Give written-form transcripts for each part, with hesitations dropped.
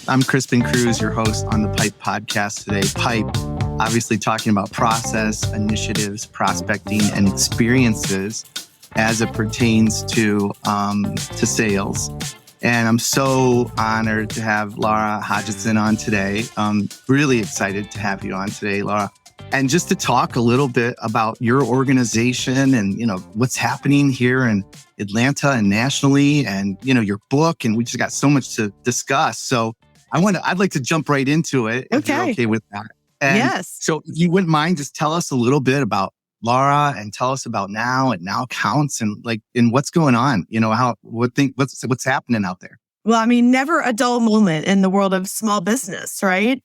I'm Crispin Cruz, your host on the Pipe podcast today. Pipe, obviously talking about process, initiatives, prospecting, and experiences as it pertains to sales. And I'm so honored to have Lara Hodgson on today. Really excited to have you on today, Lara. And just to talk a little bit about your organization and, what's happening here in Atlanta and nationally and, your book. And we just got so much to discuss. So I'd like to jump right into it. If you're okay with that. And yes. So if you wouldn't mind, just tell us a little bit about Lara and tell us about now and Now Counts and what's going on, what's happening out there. Well, I mean, never a dull moment in the world of small business, right?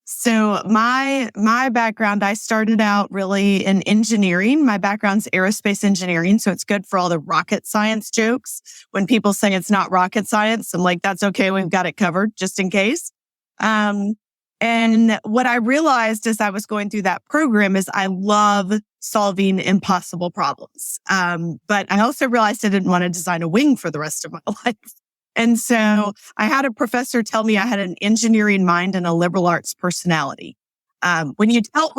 So my background, I started out really in engineering. My background's aerospace engineering. So it's good for all the rocket science jokes. When people say it's not rocket science, I'm like, that's okay. We've got it covered just in case. And what I realized as I was going through that program is I love solving impossible problems. But I also realized I didn't want to design a wing for the rest of my life. And so I had a professor tell me I had an engineering mind and a liberal arts personality. When you tell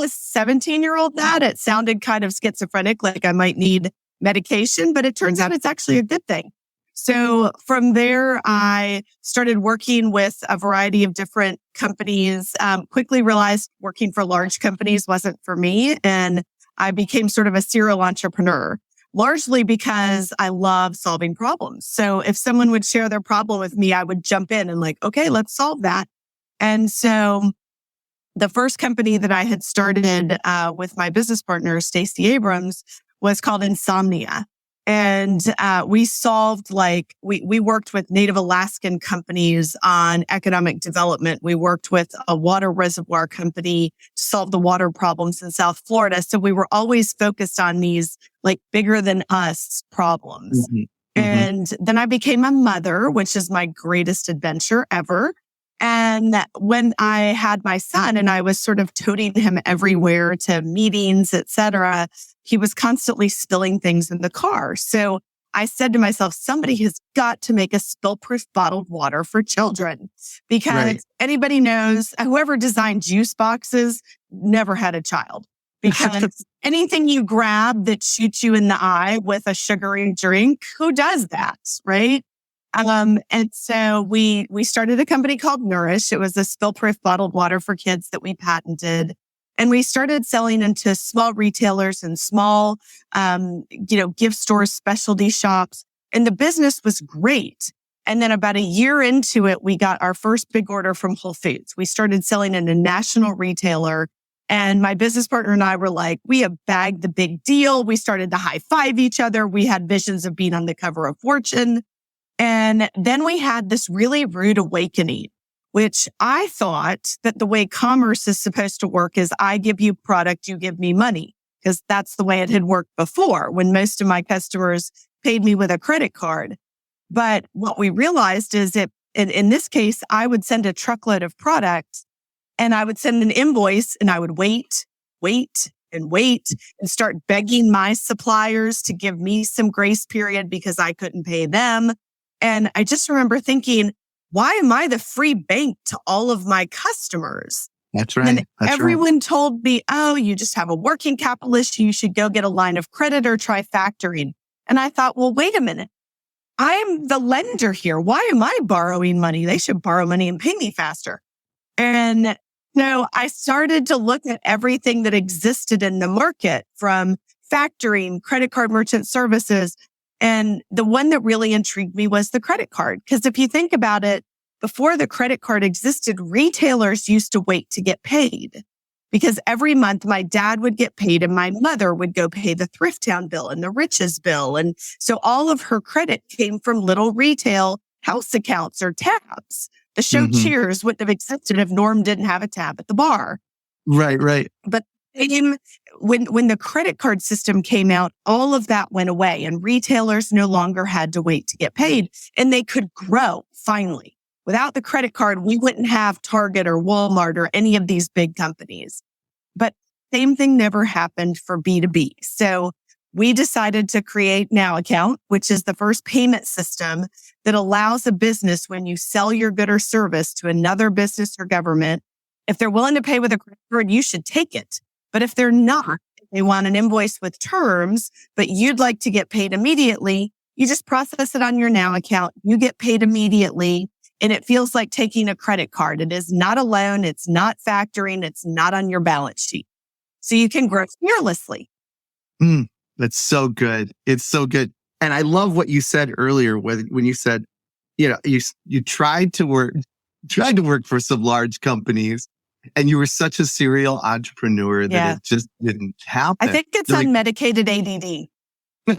a 17-year-old that, it sounded kind of schizophrenic, like I might need medication, but it turns out it's actually a good thing. So from there, I started working with a variety of different companies, quickly realized working for large companies wasn't for me. And I became sort of a serial entrepreneur, largely because I love solving problems. So if someone would share their problem with me, I would jump in and okay, let's solve that. And so the first company that I had started with my business partner, Stacey Abrams, was called Insomnia. And we solved we worked with Native Alaskan companies on economic development. We worked with a water reservoir company to solve the water problems in South Florida. So we were always focused on these bigger than us problems. Mm-hmm. And then I became a mother, which is my greatest adventure ever. And when I had my son and I was sort of toting him everywhere to meetings, et cetera, he was constantly spilling things in the car. So I said to myself, somebody has got to make a spill-proof bottled water for children because anybody knows whoever designed juice boxes never had a child because anything you grab that shoots you in the eye with a sugary drink, who does that, right? And so we started a company called Nourish. It was a spill-proof bottled water for kids that we patented. And we started selling into small retailers and small, gift stores, specialty shops. And the business was great. And then about a year into it, we got our first big order from Whole Foods. We started selling in a national retailer. And my business partner and I were like, we have bagged the big deal. We started to high five each other. We had visions of being on the cover of Fortune. And then we had this really rude awakening, which I thought that the way commerce is supposed to work is I give you product, you give me money, because that's the way it had worked before when most of my customers paid me with a credit card. But what we realized is that in this case, I would send a truckload of product and I would send an invoice and I would wait and start begging my suppliers to give me some grace period because I couldn't pay them. And I just remember thinking, why am I the free bank to all of my customers? That's right. And everyone told me, oh, you just have a working capital issue. You should go get a line of credit or try factoring. And I thought, well, wait a minute. I'm the lender here. Why am I borrowing money? They should borrow money and pay me faster. And so I started to look at everything that existed in the market from factoring, credit card merchant services. And the one that really intrigued me was the credit card. Because if you think about it, before the credit card existed, retailers used to wait to get paid. Because every month my dad would get paid and my mother would go pay the Thrifttown bill and the Riches bill. And so all of her credit came from little retail house accounts or tabs. The show Cheers wouldn't have existed if Norm didn't have a tab at the bar. Right. But when the credit card system came out, all of that went away and retailers no longer had to wait to get paid and they could grow finally. Without the credit card, we wouldn't have Target or Walmart or any of these big companies. But same thing never happened for B2B. So we decided to create Now Account, which is the first payment system that allows a business, when you sell your good or service to another business or government, if they're willing to pay with a credit card, you should take it. But if they're not, if they want an invoice with terms, but you'd like to get paid immediately, you just process it on your Now Account. You get paid immediately. And it feels like taking a credit card. It is not a loan. It's not factoring. It's not on your balance sheet. So you can grow fearlessly. That's so good. It's so good. And I love what you said earlier when you said, you tried to work for some large companies and you were such a serial entrepreneur that it just didn't happen. I think it's unmedicated ADD.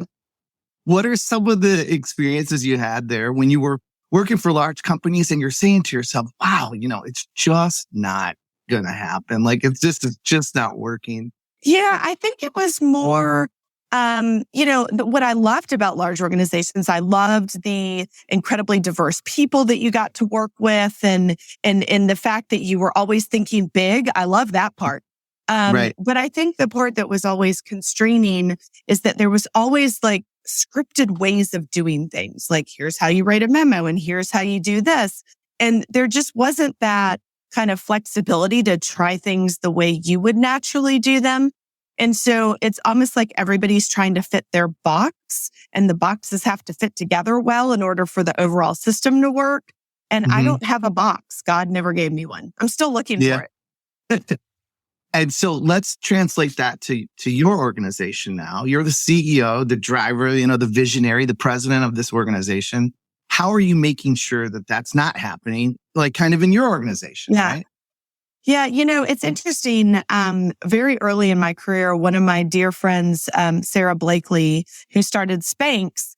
What are some of the experiences you had there when you were working for large companies and you're saying to yourself, wow, it's just not going to happen. Like it's just not working. Yeah, I think it was more, what I loved about large organizations, I loved the incredibly diverse people that you got to work with and the fact that you were always thinking big. I love that part. Right. But I think the part that was always constraining is that there was always like scripted ways of doing things. Like, here's how you write a memo and here's how you do this. And there just wasn't that kind of flexibility to try things the way you would naturally do them. And so it's almost like everybody's trying to fit their box and the boxes have to fit together well in order for the overall system to work. And I don't have a box. God never gave me one. I'm still looking for it. And so let's translate that to your organization now. You're the CEO, the driver, the visionary, the president of this organization. How are you making sure that that's not happening, like kind of in your organization, right? Yeah, it's interesting. Very early in my career, one of my dear friends, Sarah Blakely, who started Spanx,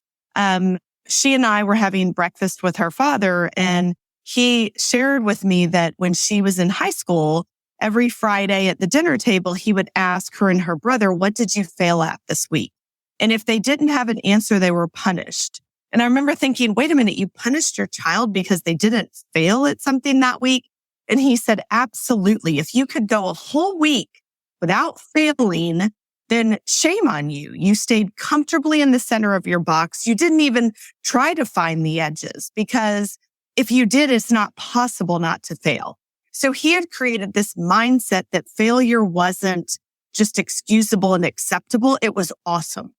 she and I were having breakfast with her father, and he shared with me that when she was in high school, every Friday at the dinner table, he would ask her and her brother, what did you fail at this week? And if they didn't have an answer, they were punished. And I remember thinking, wait a minute, you punished your child because they didn't fail at something that week? And he said, absolutely. If you could go a whole week without failing, then shame on you. You stayed comfortably in the center of your box. You didn't even try to find the edges, because if you did, it's not possible not to fail. So he had created this mindset that failure wasn't just excusable and acceptable. It was awesome.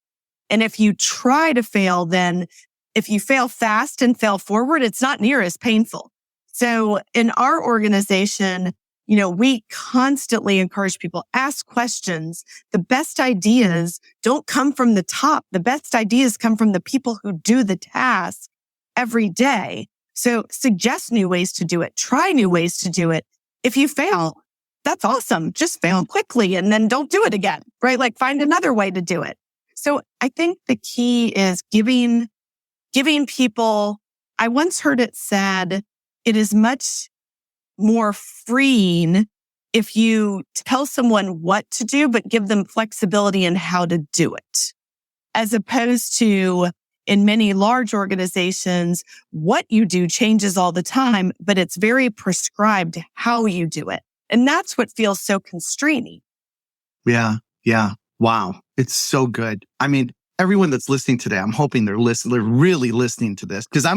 And if you try to fail, then if you fail fast and fail forward, it's not near as painful. So in our organization, we constantly encourage people, ask questions. The best ideas don't come from the top. The best ideas come from the people who do the task every day. So suggest new ways to do it. Try new ways to do it. If you fail, that's awesome. Just fail quickly and then don't do it again, right? Like find another way to do it. So I think the key is giving people, I once heard it said, it is much more freeing if you tell someone what to do, but give them flexibility in how to do it. As opposed to in many large organizations, what you do changes all the time, but it's very prescribed how you do it. And that's what feels so constraining. Yeah. Wow. It's so good. I mean, everyone that's listening today, I'm hoping they're really listening to this, because I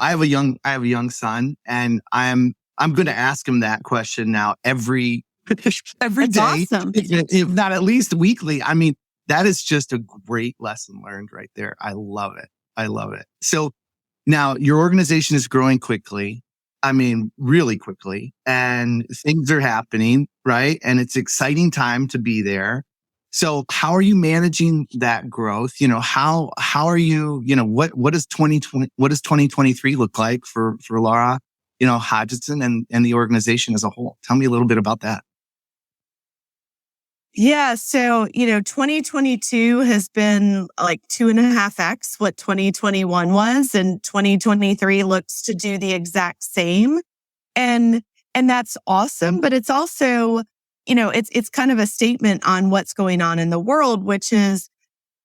have a young son, and I'm going to ask him that question now every day, awesome. if not at least weekly. I mean, that is just a great lesson learned right there. I love it. So now your organization is growing quickly. I mean, really quickly, and things are happening, right? And it's exciting time to be there. So how are you managing that growth? How are you, what does 2023 look like for Lara, Hodgson and the organization as a whole? Tell me a little bit about that. Yeah. So, 2022 has been like 2.5x what 2021 was, and 2023 looks to do the exact same. And that's awesome. But it's also, it's kind of a statement on what's going on in the world, which is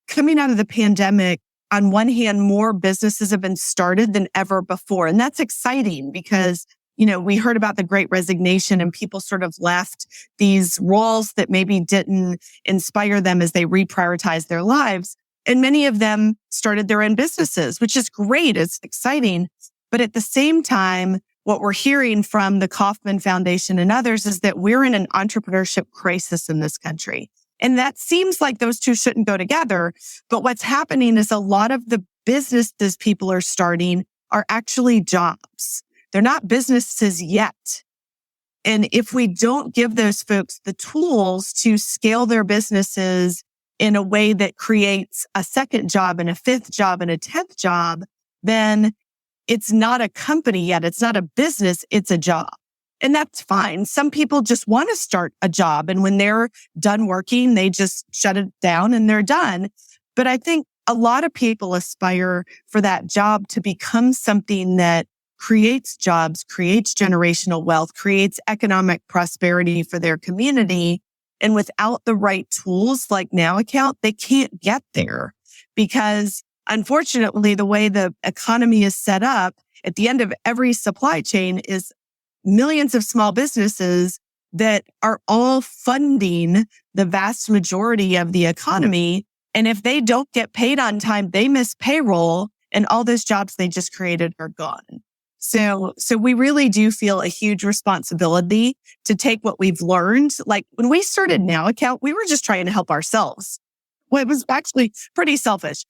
coming out of the pandemic. On one hand, more businesses have been started than ever before. And that's exciting because we heard about the Great Resignation and people sort of left these roles that maybe didn't inspire them as they reprioritized their lives. And many of them started their own businesses, which is great. It's exciting. But at the same time, what we're hearing from the Kauffman Foundation and others is that we're in an entrepreneurship crisis in this country. And that seems like those two shouldn't go together. But what's happening is a lot of the businesses people are starting are actually jobs. They're not businesses yet. And if we don't give those folks the tools to scale their businesses in a way that creates a second job and a fifth job and a 10th job, then it's not a company yet. It's not a business. It's a job. And that's fine. Some people just want to start a job. And when they're done working, they just shut it down and they're done. But I think a lot of people aspire for that job to become something that creates jobs, creates generational wealth, creates economic prosperity for their community. And without the right tools like Now Account, they can't get there because unfortunately, the way the economy is set up, at the end of every supply chain is millions of small businesses that are all funding the vast majority of the economy. And if they don't get paid on time, they miss payroll and all those jobs they just created are gone. So we really do feel a huge responsibility to take what we've learned. Like when we started Now Account, we were just trying to help ourselves. Well, it was actually pretty selfish.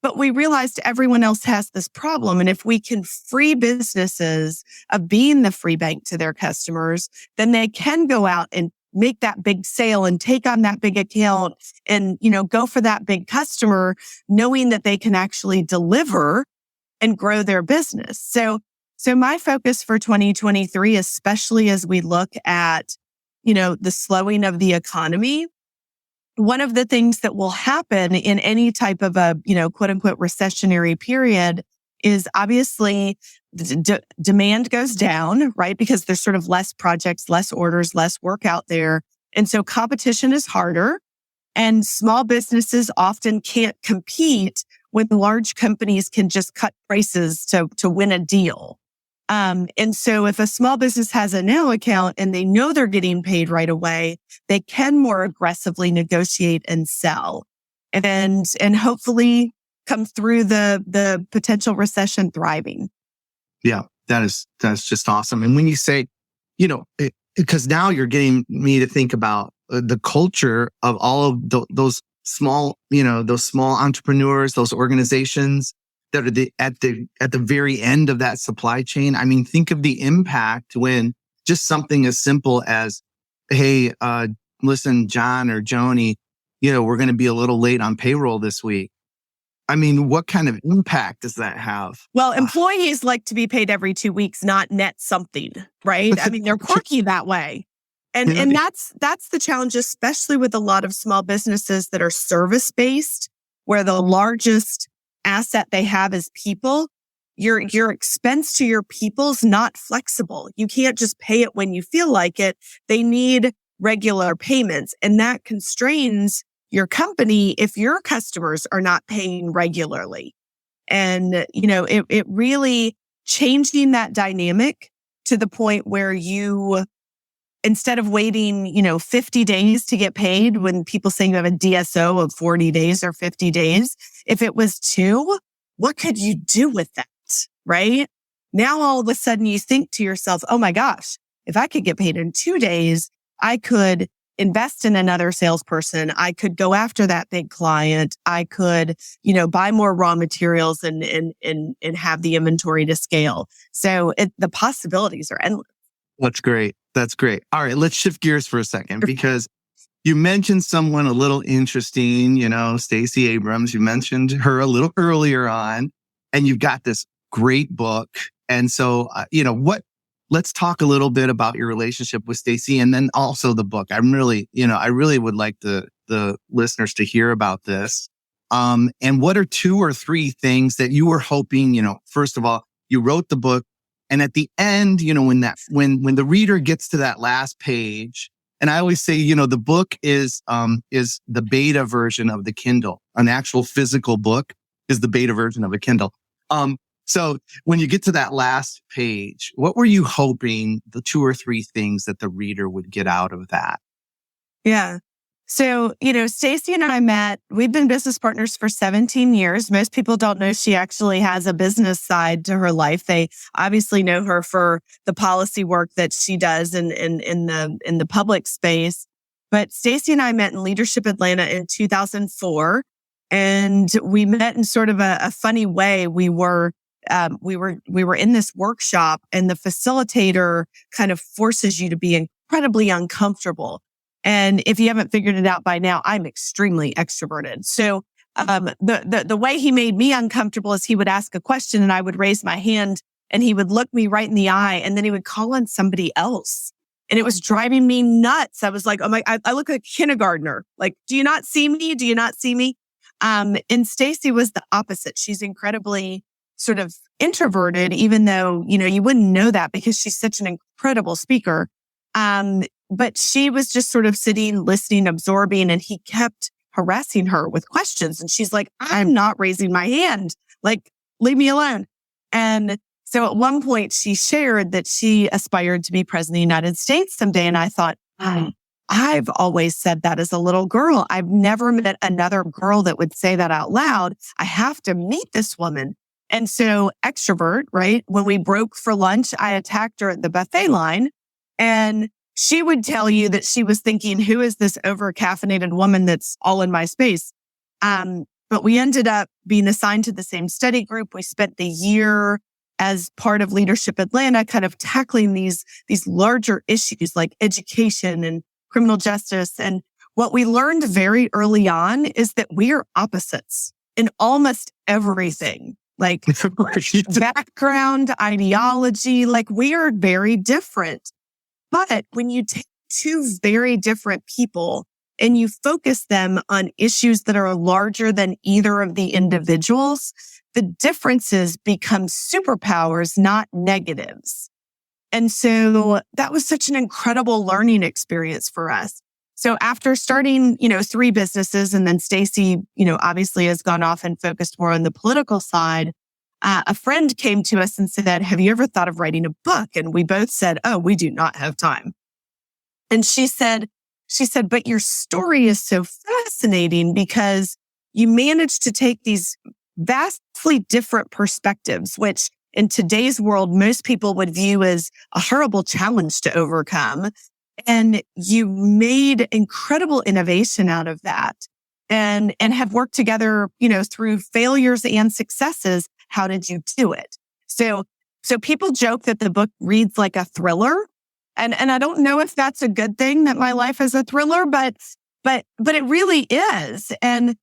But we realized everyone else has this problem. And if we can free businesses of being the free bank to their customers, then they can go out and make that big sale and take on that big account and, go for that big customer, knowing that they can actually deliver and grow their business. So my focus for 2023, especially as we look at, the slowing of the economy, one of the things that will happen in any type of a, quote unquote recessionary period is obviously demand goes down, right? Because there's sort of less projects, less orders, less work out there. And so competition is harder and small businesses often can't compete when large companies can just cut prices to win a deal. And so if a small business has a Now Account and they know they're getting paid right away, they can more aggressively negotiate and sell and hopefully come through the potential recession thriving. Yeah, that's just awesome. And when you say, because now you're getting me to think about the culture of all of those small entrepreneurs, those organizations that are at the very end of that supply chain. I mean, think of the impact when just something as simple as, hey, listen, John or Joni, we're going to be a little late on payroll this week. I mean, what kind of impact does that have? Well, employees like to be paid every 2 weeks, not net something, right? I mean, they're quirky that way. And that's the challenge, especially with a lot of small businesses that are service-based, where the largest asset they have is people. Your expense to your people's not flexible. You can't just pay it when you feel like it. They need regular payments, and that constrains your company if your customers are not paying regularly. And, it really changing that dynamic to the point where you, instead of waiting, 50 days to get paid when people say you have a DSO of 40 days or 50 days, if it was 2, what could you do with that? Right? Now, all of a sudden you think to yourself, oh my gosh, if I could get paid in 2 days, I could invest in another salesperson. I could go after that big client. I could, buy more raw materials and have the inventory to scale. So the possibilities are endless. That's great. That's great. All right, let's shift gears for a second because you mentioned someone a little interesting, Stacey Abrams. You mentioned her a little earlier on, and you've got this great book. And so, let's talk a little bit about your relationship with Stacey and then also the book. I really would like the listeners to hear about this. And what are 2 or 3 things that you were hoping, first of all, you wrote the book. And at the end, when the reader gets to that last page, and I always say, the book is the beta version of the Kindle. An actual physical book is the beta version of a Kindle. So when you get to that last page, what were you hoping the 2 or 3 things that the reader would get out of that? Yeah. So, Stacy and I met, we've been business partners for 17 years. Most people don't know she actually has a business side to her life. They obviously know her for the policy work that she does in the public space. But Stacy and I met in Leadership Atlanta in 2004. And we met in sort of a funny way. We were in this workshop, and the facilitator kind of forces you to be incredibly uncomfortable. And if you haven't figured it out by now, I'm extremely extroverted. So the way he made me uncomfortable is he would ask a question and I would raise my hand and he would look me right in the eye and then he would call on somebody else. And it was driving me nuts. I was like, oh my, I look like a kindergartner. Like, do you not see me? Do you not see me? And Stacy was the opposite. She's incredibly sort of introverted, even though, you wouldn't know that because she's such an incredible speaker. But she was just sort of sitting, listening, absorbing, and he kept harassing her with questions. And she's like, I'm not raising my hand. Like, leave me alone. And so at one point she shared that she aspired to be president of the United States someday. And I thought, I've always said that as a little girl. I've never met another girl that would say that out loud. I have to meet this woman. And so extrovert, right? When we broke for lunch, I attacked her at the buffet line and she would tell you that she was thinking, who is this over-caffeinated woman that's all in my space? But we ended up being assigned to the same study group. We spent the year as part of Leadership Atlanta kind of tackling these larger issues like education and criminal justice. And what we learned very early on is that we are opposites in almost everything. Like background, ideology, like we are very different. But when you take 2 very different people and you focus them on issues that are larger than either of the individuals, the differences become superpowers, not negatives. And so that was such an incredible learning experience for us. So after starting, 3 businesses, and then Stacy, obviously has gone off and focused more on the political side, a friend came to us and said, have you ever thought of writing a book? And we both said, oh, we do not have time. And she said, but your story is so fascinating because you managed to take these vastly different perspectives, which in today's world, most people would view as a horrible challenge to overcome. And you made incredible innovation out of that and have worked together, through failures and successes. How did you do it? So people joke that the book reads like a thriller. And I don't know if that's a good thing that my life is a thriller, but it really is. And,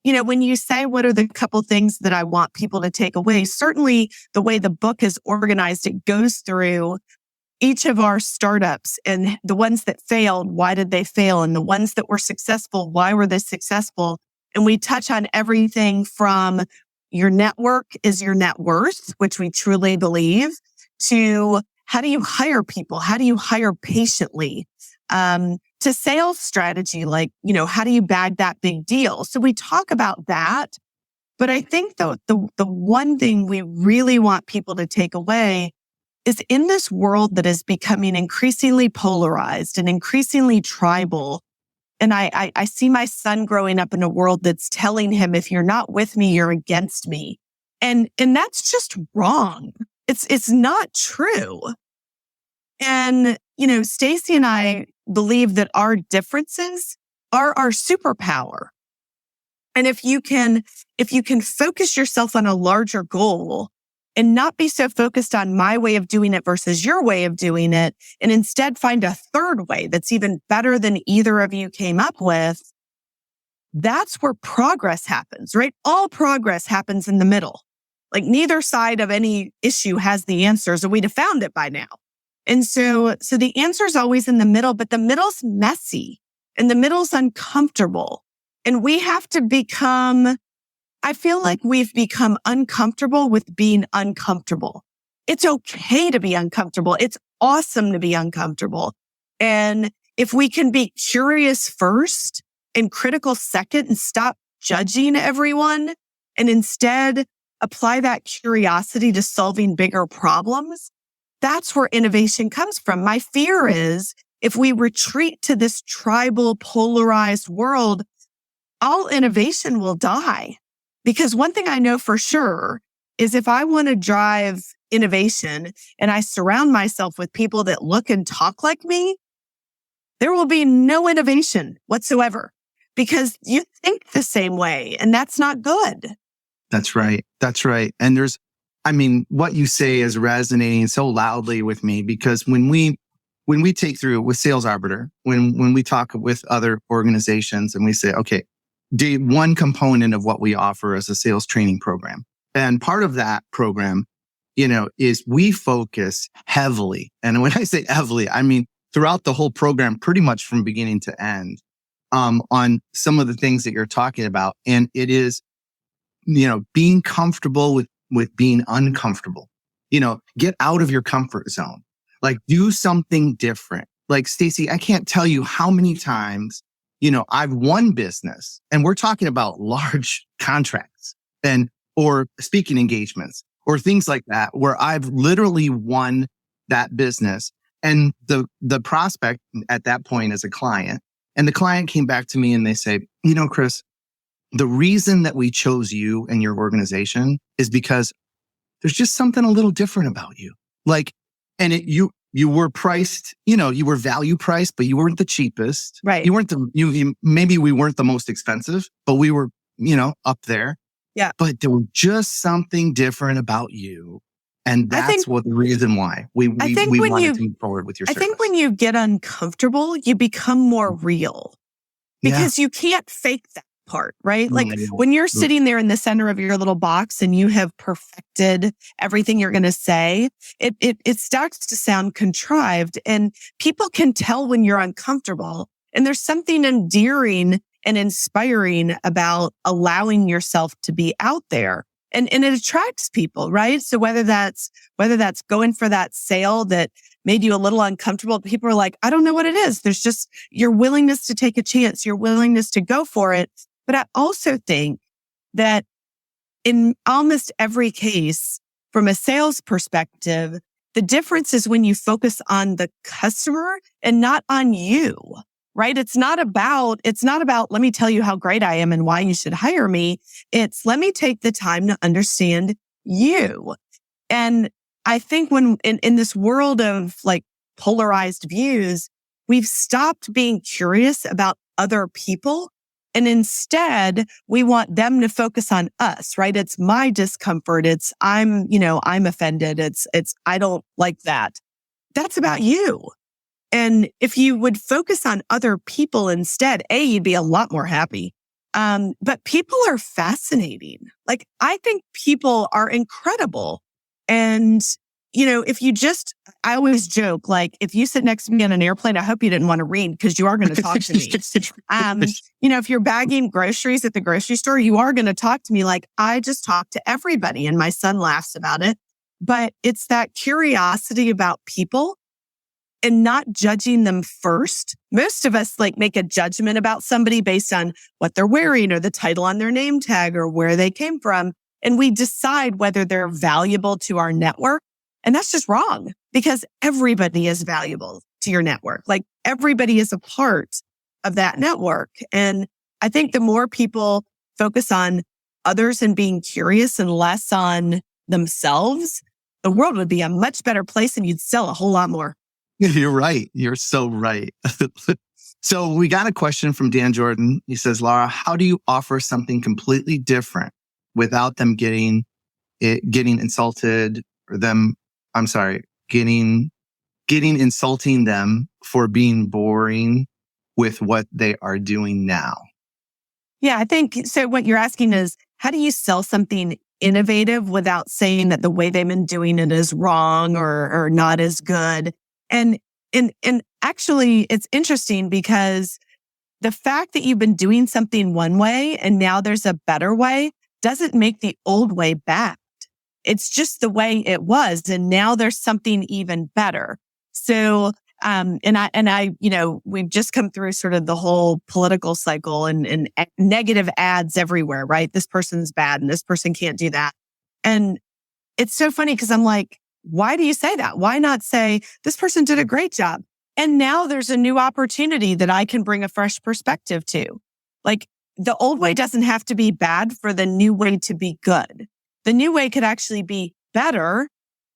when you say, what are the couple things that I want people to take away? Certainly the way the book is organized, it goes through each of our startups and the ones that failed, why did they fail? And the ones that were successful, why were they successful? And we touch on everything from your network is your net worth, which we truly believe, to how do you hire people? How do you hire patiently? To sales strategy, like, how do you bag that big deal? So we talk about that. But I think the one thing we really want people to take away is in this world that is becoming increasingly polarized and increasingly tribal. And I see my son growing up in a world that's telling him, if you're not with me, you're against me. And that's just wrong. It's not true. And, Stacy and I believe that our differences are our superpower. And if you can focus yourself on a larger goal and not be so focused on my way of doing it versus your way of doing it, and instead find a third way that's even better than either of you came up with, that's where progress happens, right? All progress happens in the middle. Like neither side of any issue has the answers, or we'd have found it by now. And so the answer is always in the middle, but the middle's messy and the middle's uncomfortable. And we have to I feel like we've become uncomfortable with being uncomfortable. It's okay to be uncomfortable. It's awesome to be uncomfortable. And if we can be curious first and critical second and stop judging everyone and instead apply that curiosity to solving bigger problems, that's where innovation comes from. My fear is if we retreat to this tribal, polarized world, all innovation will die. Because one thing I know for sure is if I want to drive innovation and I surround myself with people that look and talk like me, there will be no innovation whatsoever because you think the same way, and that's not good. That's right. That's right. And what you say is resonating so loudly with me because when we take through with Sales Arbiter, when we talk with other organizations and we say, okay, one component of what we offer is a sales training program. And part of that program, is we focus heavily. And when I say heavily, I mean throughout the whole program, pretty much from beginning to end, on some of the things that you're talking about. And it is, being comfortable with being uncomfortable, get out of your comfort zone, like do something different. Like Stacey, I can't tell you how many times, I've won business and we're talking about large contracts or speaking engagements or things like that, where I've literally won that business. And the prospect at that point is a client, and the client came back to me and they say, Chris, the reason that we chose you and your organization is because there's just something a little different about you. Like, and you were priced, you were value priced, but you weren't the cheapest. Right. You weren't maybe we weren't the most expensive, but we were, up there. Yeah. But there was just something different about you. And that's the reason why we wanted to move forward with your service. I think when you get uncomfortable, you become more real because you can't fake that part, right? Like when you're sitting there in the center of your little box and you have perfected everything you're going to say, it starts to sound contrived and people can tell when you're uncomfortable. And there's something endearing and inspiring about allowing yourself to be out there. And it attracts people, right? So whether that's going for that sale that made you a little uncomfortable, people are like, I don't know what it is. There's just your willingness to take a chance, your willingness to go for it. But I also think that in almost every case, from a sales perspective, the difference is when you focus on the customer and not on you, right? It's not about, let me tell you how great I am and why you should hire me. It's let me take the time to understand you. And I think when in this world of like polarized views, we've stopped being curious about other people. And instead, we want them to focus on us, right? It's my discomfort. It's I'm offended. It's I don't like that. That's about you. And if you would focus on other people instead, you'd be a lot more happy. But people are fascinating. Like, I think people are incredible. And, I always joke, like, if you sit next to me on an airplane, I hope you didn't want to read because you are going to talk to me. If you're bagging groceries at the grocery store, you are going to talk to me like I just talk to everybody. And my son laughs about it. But it's that curiosity about people and not judging them first. Most of us make a judgment about somebody based on what they're wearing or the title on their name tag or where they came from. And we decide whether they're valuable to our network. And that's just wrong because everybody is valuable to your network. Like everybody is a part of that network. And I think the more people focus on others and being curious and less on themselves, the world would be a much better place and you'd sell a whole lot more. You're right. You're so right. So we got a question from Dan Jordan. He says, Lara, how do you offer something completely different without them getting insulted or insulting them for being boring with what they are doing now? Yeah, I think so. What you're asking is, how do you sell something innovative without saying that the way they've been doing it is wrong or not as good? And actually, it's interesting because the fact that you've been doing something one way and now there's a better way doesn't make the old way bad. It's just the way it was. And now there's something even better. So, we've just come through sort of the whole political cycle and negative ads everywhere, right? This person's bad and this person can't do that. And it's so funny because I'm like, why do you say that? Why not say, this person did a great job? And now there's a new opportunity that I can bring a fresh perspective to. Like, the old way doesn't have to be bad for the new way to be good. The new way could actually be better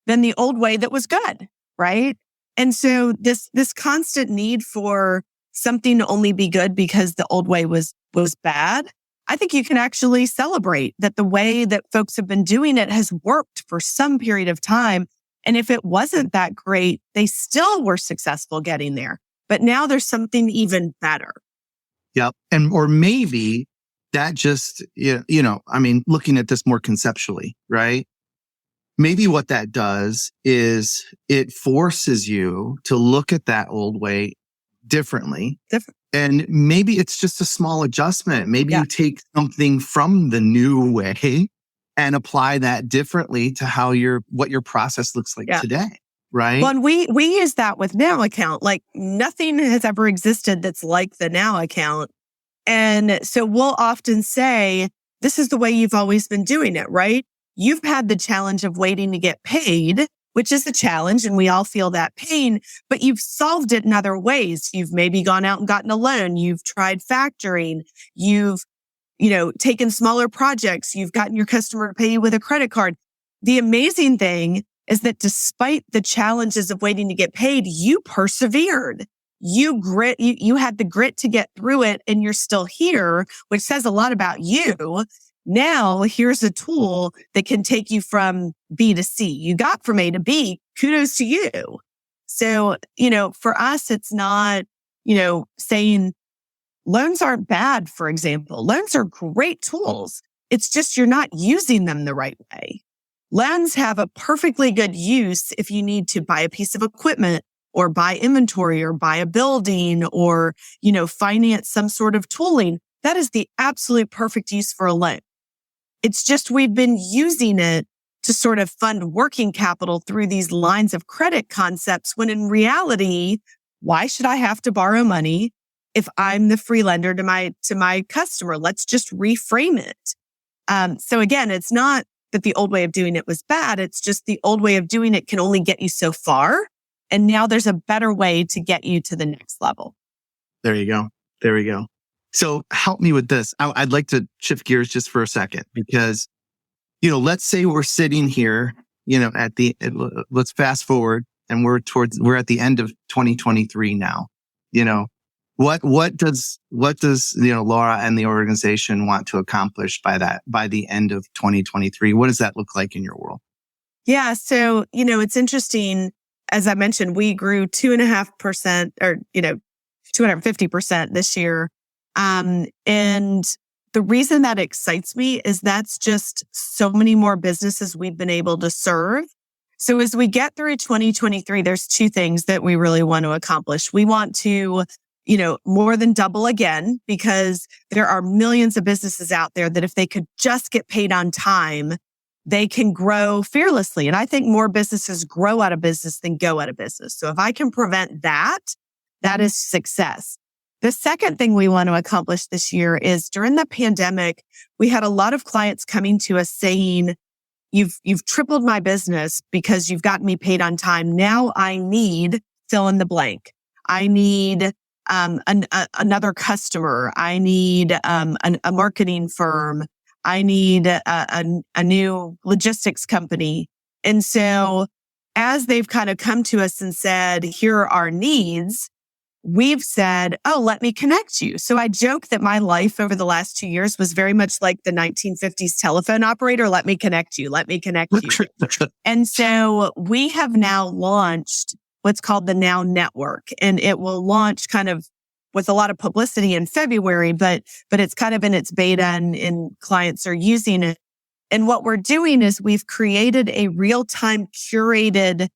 than the old way that was good, right? And so this constant need for something to only be good because the old way was bad, I think you can actually celebrate that the way that folks have been doing it has worked for some period of time. And if it wasn't that great, they still were successful getting there. But now there's something even better. Yep. Or maybe that just, looking at this more conceptually, right? Maybe what that does is it forces you to look at that old way differently. And maybe it's just a small adjustment. Maybe you take something from the new way and apply that differently to what your process looks like today. Right. Well, and we use that with Now Account. Like, nothing has ever existed that's like the Now Account. And so we'll often say, this is the way you've always been doing it, right? You've had the challenge of waiting to get paid, which is a challenge, and we all feel that pain, but you've solved it in other ways. You've maybe gone out and gotten a loan. You've tried factoring. You've, taken smaller projects. You've gotten your customer to pay you with a credit card. The amazing thing is that despite the challenges of waiting to get paid, you persevered. You had the grit to get through it, and you're still here, which says a lot about you. Now, here's a tool that can take you from B to C. You got from A to B. Kudos to you. So, for us, it's not, saying loans aren't bad, for example. Loans are great tools. It's just you're not using them the right way. Loans have a perfectly good use if you need to buy a piece of equipment or buy inventory or buy a building or, finance some sort of tooling. That is the absolute perfect use for a loan. It's just we've been using it to sort of fund working capital through these lines of credit concepts, when in reality, why should I have to borrow money if I'm the free lender to my customer? Let's just reframe it. So again, it's not that the old way of doing it was bad. It's just the old way of doing it can only get you so far. And now there's a better way to get you to the next level. There you go. There we go. So help me with this. I'd like to shift gears just for a second, because, let's say we're sitting here, let's fast forward and we're at the end of 2023 now. What does Lara and the organization want to accomplish by the end of 2023? What does that look like in your world? Yeah. So, it's interesting. As I mentioned, we grew 2.5% or, 250% this year. And the reason that excites me is that's just so many more businesses we've been able to serve. So as we get through 2023, there's two things that we really want to accomplish. We want to, more than double again, because there are millions of businesses out there that if they could just get paid on time, they can grow fearlessly. And I think more businesses grow out of business than go out of business. So if I can prevent that, that is success. The second thing we want to accomplish this year is, during the pandemic, we had a lot of clients coming to us saying, you've tripled my business because you've gotten me paid on time. Now I need fill in the blank. I need another customer. I need a marketing firm. I need a new logistics company. And so as they've kind of come to us and said, here are our needs, we've said, oh, let me connect you. So I joke that my life over the last 2 years was very much like the 1950s telephone operator. Let me connect you. Let me connect you. And so we have now launched what's called the Now Network, and it will launch kind of with a lot of publicity in February, but it's kind of in its beta and clients are using it. And what we're doing is we've created a real-time curated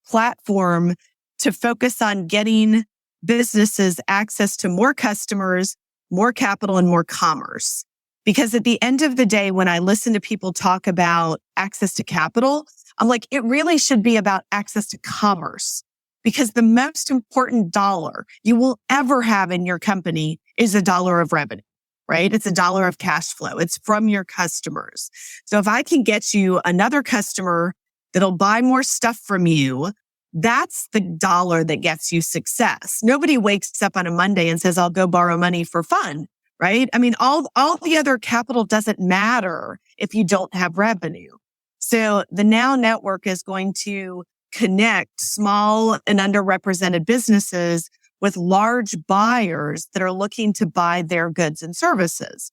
platform to focus on getting businesses access to more customers, more capital, and more commerce. Because at the end of the day, when I listen to people talk about access to capital, I'm like, it really should be about access to commerce. Because the most important dollar you will ever have in your company is $1 of revenue. right? It's $1 of cash flow. It's from your customers. So if I can get you another customer that'll buy more stuff from you, that's the dollar that gets you success. Nobody wakes up on a Monday and says, I'll go borrow money for fun, right? I mean, all the other capital doesn't matter if you don't have revenue. So the Now Network is going to connect small and underrepresented businesses with large buyers that are looking to buy their goods and services.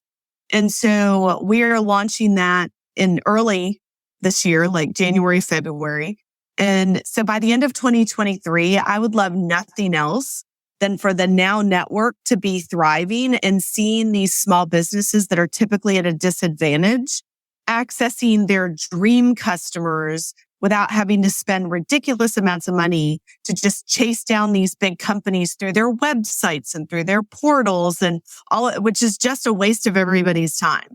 And so we're launching that in early this year, like January, February. And so by the end of 2023, I would love nothing else than for the Now Network to be thriving and seeing these small businesses that are typically at a disadvantage, accessing their dream customers without having to spend ridiculous amounts of money to just chase down these big companies through their websites and through their portals and all, which is just a waste of everybody's time.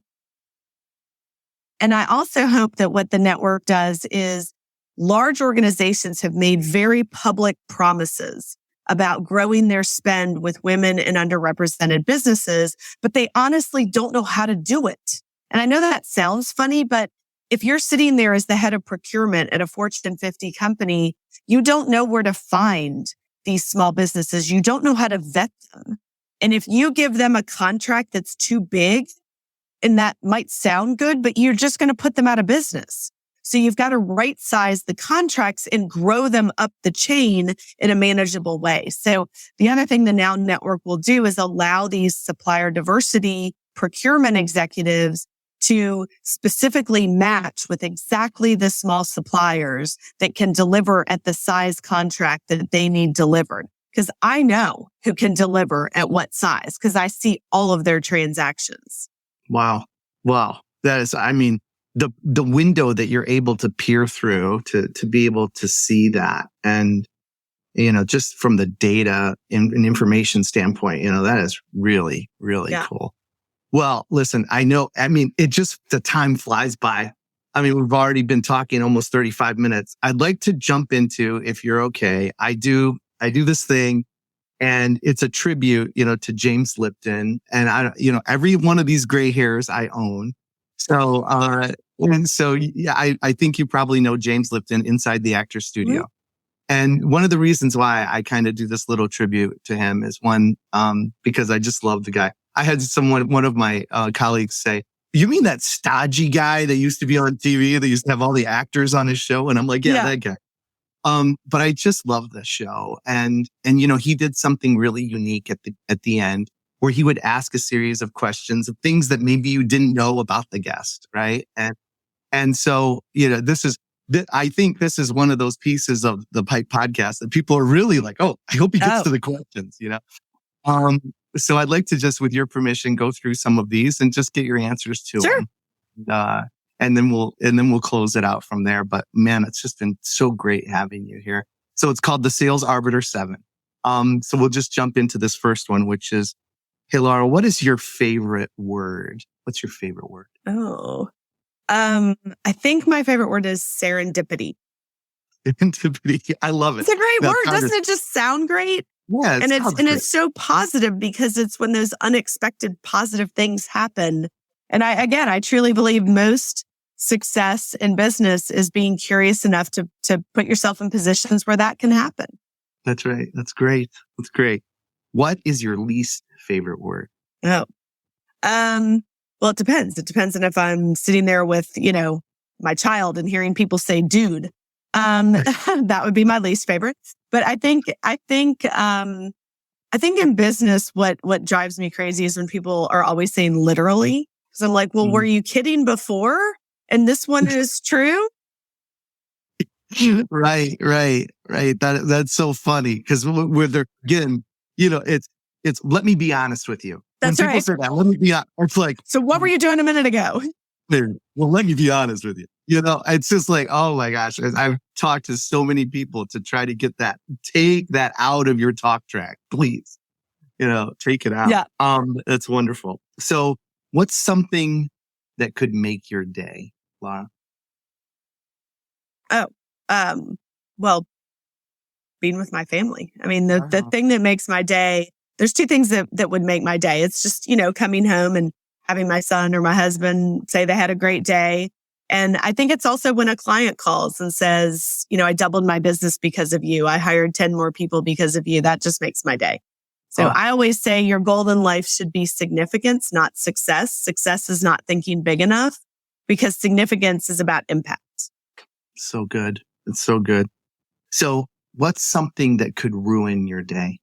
And I also hope that what the network does is large organizations have made very public promises about growing their spend with women and underrepresented businesses, but they honestly don't know how to do it. And I know that sounds funny, but if you're sitting there as the head of procurement at a Fortune 50 company, you don't know where to find these small businesses. You don't know how to vet them. And if you give them a contract that's too big, and that might sound good, but you're just going to put them out of business. So you've got to right size the contracts and grow them up the chain in a manageable way. So the other thing the Now Network will do is allow these supplier diversity procurement executives to specifically match with exactly the small suppliers that can deliver at the size contract that they need delivered. Because I know who can deliver at what size, because I see all of their transactions. Wow. That is, I mean, the window that you're able to peer through to be able to see that. And, just from the data and information standpoint, that is really, really cool. Well, listen, the time flies by. I mean, we've already been talking almost 35 minutes. I'd like to jump into, if you're okay, I do this thing and it's a tribute, to James Lipton. And every one of these gray hairs I own. So, I think you probably know James Lipton inside the Actors Studio. Mm-hmm. And one of the reasons why I kind of do this little tribute to him is one, because I just love the guy. I had one of my colleagues say, "You mean that stodgy guy that used to be on TV that used to have all the actors on his show?" And I'm like, yeah. That guy. But I just love the show. And he did something really unique at the end where he would ask a series of questions of things that maybe you didn't know about the guest. Right. And so, I think this is one of those pieces of the Pipe podcast that people are really like, oh, I hope he gets to the questions, So I'd like to just, with your permission, go through some of these and just get your answers to them. And then we'll close it out from there. But man, it's just been so great having you here. So it's called the Sales Arbiter 7. So we'll just jump into this first one, which is, hey, Lara, what is your favorite word? What's your favorite word? Oh, I think my favorite word is serendipity. Serendipity. I love it. It's a great word. Doesn't it just sound great? Yeah. It's so positive because it's when those unexpected positive things happen. And I truly believe most success in business is being curious enough to put yourself in positions where that can happen. That's right. That's great. That's great. What is your least favorite word? Oh, well, it depends. It depends on if I'm sitting there with, my child and hearing people say, dude, that would be my least favorite. But I think in business, what drives me crazy is when people are always saying literally. Because I'm like, well, were you kidding before? And this one is true. Right. That's so funny because again, it's let me be honest with you. That's when right. People say that, let me be honest. It's like, so what were you doing a minute ago? Well, let me be honest with you. It's just like, oh my gosh, I've talked to so many people to try to get take that out of your talk track, please. Take it out. Yeah. That's wonderful. So what's something that could make your day, Lara? Well, being with my family. I mean, the thing that makes my day, there's two things that would make my day. It's just, coming home and having my son or my husband say they had a great day. And I think it's also when a client calls and says, I doubled my business because of you. I hired 10 more people because of you. That just makes my day. So I always say your goal in life should be significance, not success. Success is not thinking big enough because significance is about impact. So good. It's so good. So what's something that could ruin your day?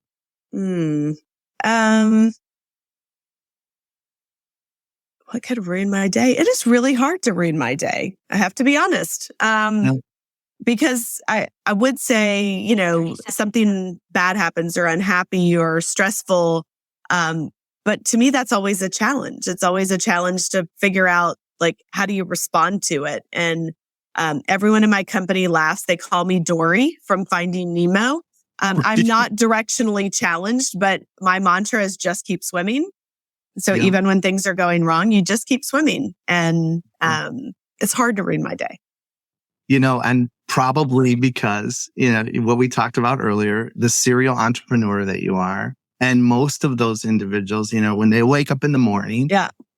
What could ruin my day? It is really hard to ruin my day. I have to be honest. Because I would say, something bad happens or unhappy or stressful. But to me, that's always a challenge. It's always a challenge to figure out, how do you respond to it? And everyone in my company laughs. They call me Dory from Finding Nemo. I'm not directionally challenged, but my mantra is just keep swimming. So even when things are going wrong, you just keep swimming. And it's hard to ruin my day. And probably because, what we talked about earlier, the serial entrepreneur that you are. And most of those individuals, when they wake up in the morning,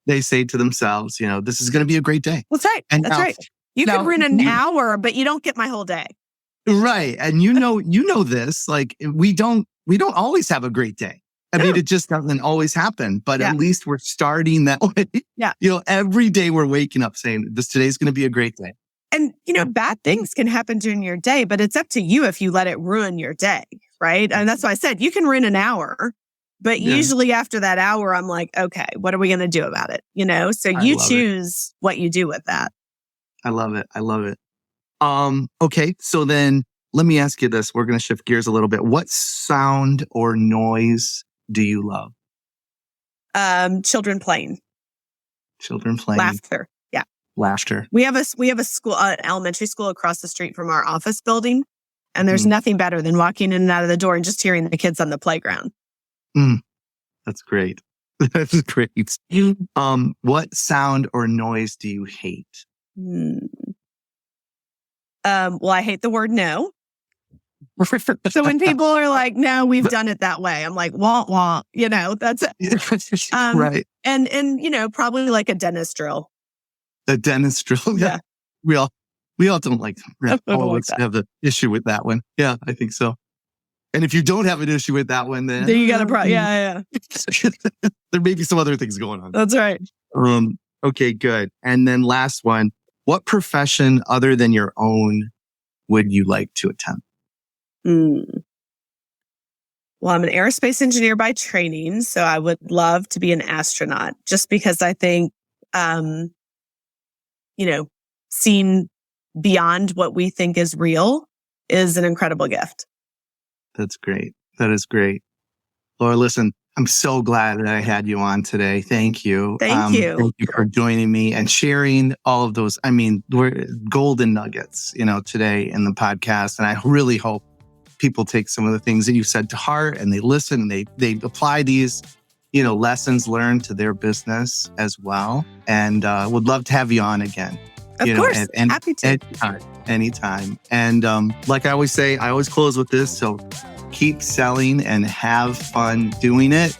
they say to themselves, this is going to be a great day. That's right. That's right. You could ruin an hour, but you don't get my whole day. Right. And you know this, we don't always have a great day. I mean, it just doesn't always happen, but at least we're starting that way. Yeah. Every day we're waking up saying today's going to be a great day. And, bad things can happen during your day, but it's up to you if you let it ruin your day. Right. And that's why I said you can ruin an hour, but usually after that hour, I'm like, okay, what are we going to do about it? So you choose what you do with that. I love it. I love it. Okay. So then let me ask you this. We're going to shift gears a little bit. What sound or noise do you love? Children playing. Children playing. Laughter. Yeah. Laughter. We have a school, elementary school across the street from our office building. And there's nothing better than walking in and out of the door and just hearing the kids on the playground. That's great. That's great. What sound or noise do you hate? Well, I hate the word no. So when people are like, no, we've done it that way. I'm like, wah, wah, that's it. Right. And probably like a dentist drill. A dentist drill. Yeah. We all don't like always have the issue with that one. Yeah, I think so. And if you don't have an issue with that one, then you got a problem. Yeah. There may be some other things going on. That's right. Okay, good. And then last one, what profession other than your own would you like to attempt? Well, I'm an aerospace engineer by training, so I would love to be an astronaut just because I think, seeing beyond what we think is real is an incredible gift. That's great. That is great. Laura, listen, I'm so glad that I had you on today. Thank you. Thank you. Thank you for joining me and sharing all of those. We're golden nuggets, today in the podcast. And I really hope people take some of the things that you said to heart and they listen and they apply these, lessons learned to their business as well. And would love to have you on again. Of course. And happy to. Anytime. And like I always say, I always close with this. So keep selling and have fun doing it.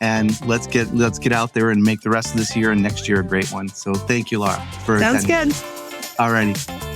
And let's get out there and make the rest of this year and next year a great one. So thank you, Lara, for Sounds attending. good. All righty.